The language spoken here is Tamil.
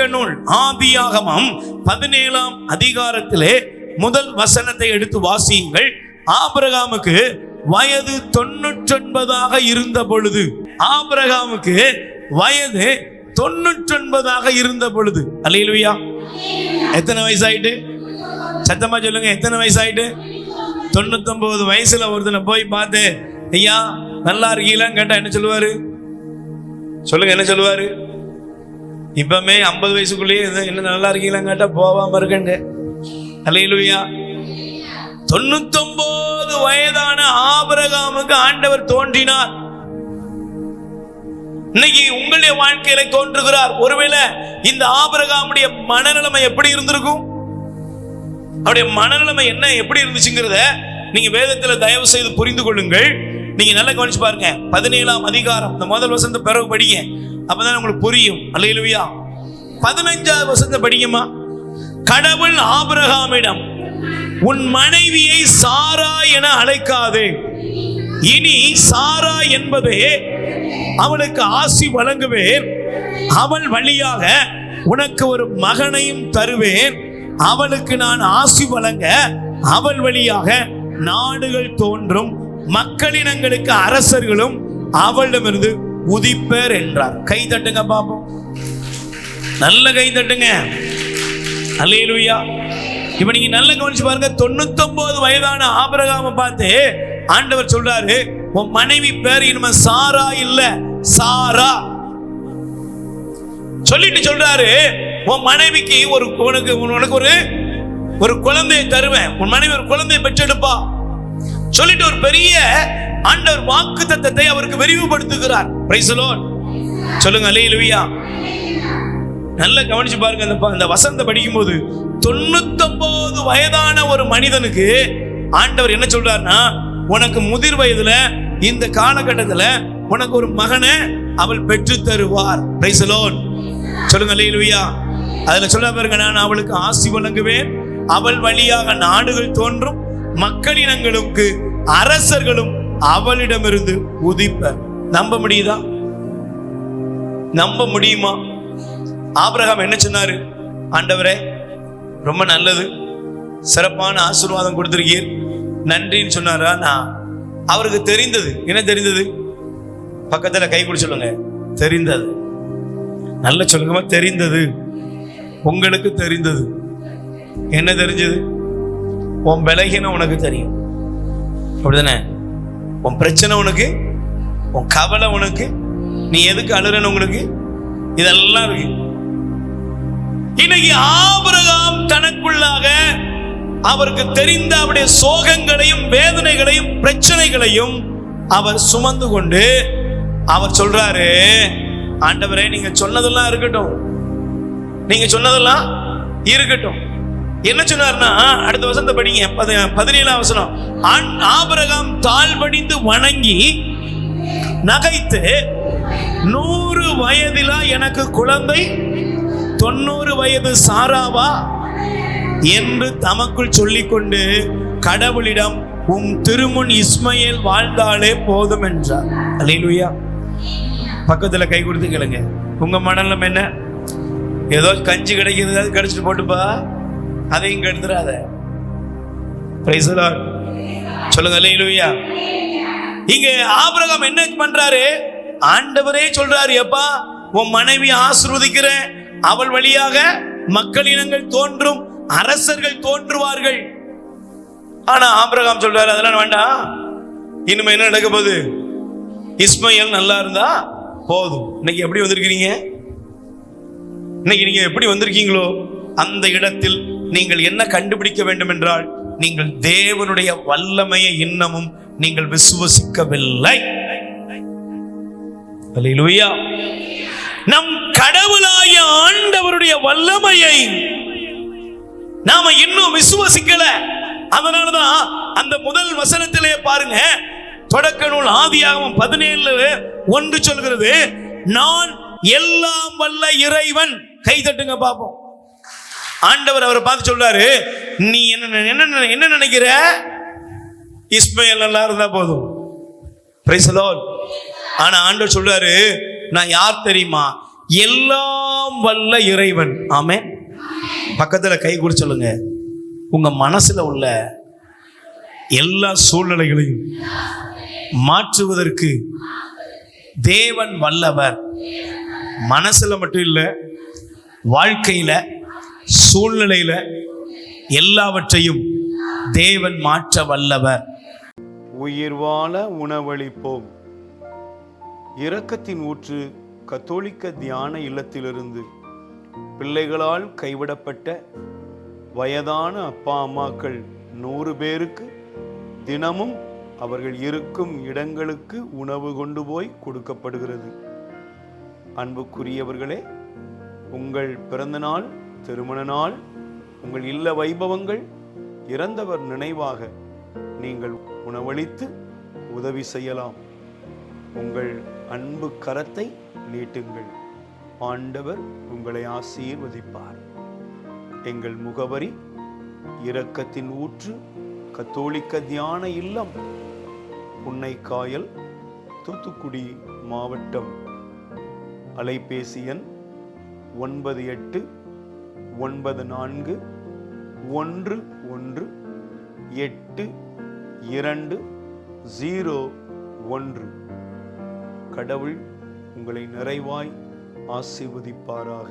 தொடக்க நூல் ஆதியாகமம் 17ஆம் அதிகாரத்திலே முதல் வசனத்தை எடுத்து வாசியுங்கள். ஆபிரகாமுக்கு வயது 99 இருந்த பொழுது, ஆபிரகாமுக்கு வயது 99 இருந்த பொழுது, அல்லேலூயா. எத்தனை வயசாயிட்டு? சத்தமா சொல்லுங்க, எத்தனை வயசாயிட்டு? 99 வயசுல ஒருத்தனை போய் பார்த்து, ஐயா நல்லா இருக்கீங்களான்னு கேட்டா என்ன சொல்லுவாரு? சொல்லுங்க, என்ன சொல்லுவாரு? இப்பமே 50 வயசுக்குள்ளேயே என்ன நல்லா இருக்கீங்களான்னு கேட்டா போவாம இருக்கங்க. அல்லேலூயா. 99 வயதான ஆபிரகாமுக்கு ஆண்டவர் தோன்றினார். இன்னைக்கு உங்களுடைய வாழ்க்கையில தோன்றுகிறார். ஒருவேளை இந்த ஆபிரகாமுடைய மனநிலைமை எப்படி இருந்திருக்கும்? அவருடைய மனநிலைமை என்ன எப்படி இருந்துச்சுங்கிறத நீங்க வேதத்துல தயவு செய்து புரிந்து கொள்ளுங்கள். நீங்க நல்லா கவனிச்சு பாருங்க. 17ஆம் அதிகாரம் இந்த முதல் வசனத்தை பிறகு படிங்க, அப்பதான் உங்களுக்கு புரியும். அல்லேலூயா. 15வது வசனத்தை படிக்குமா? கடவுள் ஆபிரகாமிடம், உன் மனைவியை சாரா என அழைக்காதே, இனி சாரா என்பதே அவளுக்கு ஆசி வழங்குவேன், அவள் வழியாக உனக்கு ஒரு மகனையும் தருவேன், அவளுக்கு நான் ஆசி வழங்க அவள் வழியாக நாடுகள் தோன்றும், மக்களினங்களுக்கு அரசர்களும் அவளிடமிருந்து உதிப்பர் என்றார். கை தட்டுங்க பாப்போம், நல்ல கை தட்டுங்க. அல்லேலூயா. இப்ப நீங்க நல்லா கவனிச்சு பாருங்க. 99 வயதான ஆபிரகாமை பார்த்து ஆண்டவர் சொல்றாரு, உன் மனைவி பேர் இனிமே சாரா இல்ல, சாரா. சொல்லிட்டு சொல்றாரு, உன் மனைவிக்கு உனக்கு ஒரு குழந்தையை தருவேன், உன் மனைவி ஒரு குழந்தையை பெற்றெடுப்பா சொல்லிட்டு ஒரு பெரிய ஆண்டவர் வாக்குத்தத்தத்தை அவருக்கு விரிவுபடுத்துகிறார். Praise the Lord. சொல்லுங்க அல்லேலூயா. நல்லா கவனிச்சு பாருங்க. அந்த வசனத்தை படிக்கும் போது 99 வயதான ஒரு மனிதனுக்கு ஆண்டவர் என்ன சொல்றாருன்னா, உனக்கு முதிர் வயதுல இந்த காலகட்டத்துல உனக்கு ஒரு மகனை அவள் பெற்று தருவார். Praise the Lord. சொல்லுங்க அல்லேலூயா. அதுல சொல்ல பாருங்க, நான் அவளுக்கு ஆசி வழங்குவேன், அவள் வழியாக நாடுகள் தோன்றும், மக்களினங்களுக்கு அரசர்களும் அவளிடமிருந்து உதிப்பர். நம்ப முடியுதா? நம்ப முடியுமா? ஆபிரகாம் என்ன சொன்னாரு? ஆண்டவரே ரொம்ப நல்லது, சிறப்பான ஆசீர்வாதம் கொடுத்திருக்கீர், நன்றின்னு சொன்னாரா? நான் அவருக்கு தெரிந்தது என்ன தெரிந்தது? பக்கத்துல கை கொடு சொல்லுங்க, தெரிந்தது. நல்ல சொல்லுங்க, தெரிந்தது. உங்களுக்கு தெரிந்தது. என்ன தெரிஞ்சது? உன் பலகீனம் உனக்கு தெரியும், அப்படிதானே? உன் பிரச்சனை உனக்கு, உன் கவலை உனக்கு, நீ எதுக்கு அழுறன்னு உங்களுக்கு இதெல்லாம் இருக்கு. இன்னைக்கு ஆபிரகாம் தனக்குள்ளாக அவருக்கு தெரிந்த அவருடைய சோகங்களையும் வேதனைகளையும் பிரச்சனைகளையும் அவர் சுமந்து கொண்டு அவர் சொல்றாரு, ஆண்டவரே நீங்க சொன்னதெல்லாம் இருக்கட்டும், நீங்க சொன்னதெல்லாம் இருக்கட்டும். என்ன சொன்னார்னா, அடுத்த வசனத்தை படிங்க, 17ஆம் வசனம். ஆபிரகாம் தாழ்படிந்து வணங்கி நகைத்து, 100 வயதிலா எனக்கு குழந்தை, 90 வயது சாராவா என்று தமக்குள் சொல்லிக்கொண்டு கடவுளிடம், உம் திருமுன் இஸ்மயேல் வாழ்ந்தாலே போதும் என்றார். அல்லேலூயா. பக்கத்துல கை கொடுத்து கேளுங்க, உங்க மனநலம் என்ன? ஏதோ கஞ்சி கிடைக்கிறது கிடைச்சிட்டு போட்டுப்பா, அதையும் கெடுத்துறாத. Praise the Lord. சொல்லுங்க அல்லேலூயா. இங்க ஆபிரகாம் என்ன பண்றாரு? ஆண்டவரே சொல்றாரு, எப்பா உன் மனைவி ஆசீர்வதிக்கிறேன், அவள் வழியாக மக்களினங்கள் தோன்றும், அரசர்கள் தோன்றுவார்கள். ஆனா ஆபிரகாம் சொல்றாரு, அதெல்லாம் வேண்டாம், இனிமே என்ன நடக்க போகுது? இஸ்மயேல் நல்லா இருந்தா போதும். இன்னைக்கு எப்படி வந்திருக்கிறீங்க? இன்னைக்கு நீங்க எப்படி வந்திருக்கீங்களோ அந்த இடத்தில் நீங்கள் என்ன கண்டுபிடிக்க வேண்டும் என்றால், நீங்கள் தேவனுடைய வல்லமையை இன்னமும் நீங்கள் விசுவசிக்கவில்லை. அல்லேலூயா. நம் கடவுளாகிய ஆண்டவருடைய வல்லமையை நாம இன்னும் விசுவசிக்கல. அதனாலதான் அந்த முதல் வசனத்திலே பாருங்க, தொடக்க நூல் ஆதியாகமம் 17:1 சொல்கிறது, நான் எல்லாம் வல்ல இறைவன். கை தட்டுங்க பாப்போம். ஆண்டவர் அவரை பார்த்து சொல்றாரு, நீ என்ன நினைக்கிற? இஸ்மயேல் நல்லா இருந்தா போதும். Praise the Lord. ஆனா ஆண்டவர் சொல்றாரு, நான் யார் தெரியுமா? எல்லாம் வல்ல இறைவன். ஆமென். பக்கத்துல கை கூட சொல்லுங்க, உங்க மனசுல உள்ள எல்லா சூழ்நிலைகளையும் மாற்றுவதற்கு தேவன் வல்லவர். மனசுல மட்டும் இல்ல, வாழ்க்கையில, சூழ்நிலையில எல்லாவற்றையும் தேவன் மாற்ற வல்லவர். உயிர் வாழ உணவளிப்போம். இரக்கத்தின் ஊற்று கத்தோலிக்க தியான இல்லத்திலிருந்து பிள்ளைகளால் கைவிடப்பட்ட வயதான அப்பா அம்மாக்கள் 100 பேருக்கு தினமும் அவர்கள் இருக்கும் இடங்களுக்கு உணவு கொண்டு போய் கொடுக்கப்படுகிறது. அன்புக்குரியவர்களே, உங்கள் பிறந்த நாள், திருமண நாள், உங்கள் இல்ல வைபவங்கள், இறந்தவர் நினைவாக நீங்கள் உணவளித்து உதவி செய்யலாம். உங்கள் அன்பு கரத்தை நீட்டுங்கள். ஆண்டவர் உங்களை ஆசீர்வதிப்பார். எங்கள் முகவரி: இரக்கத்தின் ஊற்று கத்தோலிக்க தியான இல்லம், புன்னைக்காயல், தூத்துக்குடி மாவட்டம். அலைபேசி எண் 9894118201. கடவுள் உங்களை நிறைவாய் ஆசீர்வதிப்பாராக.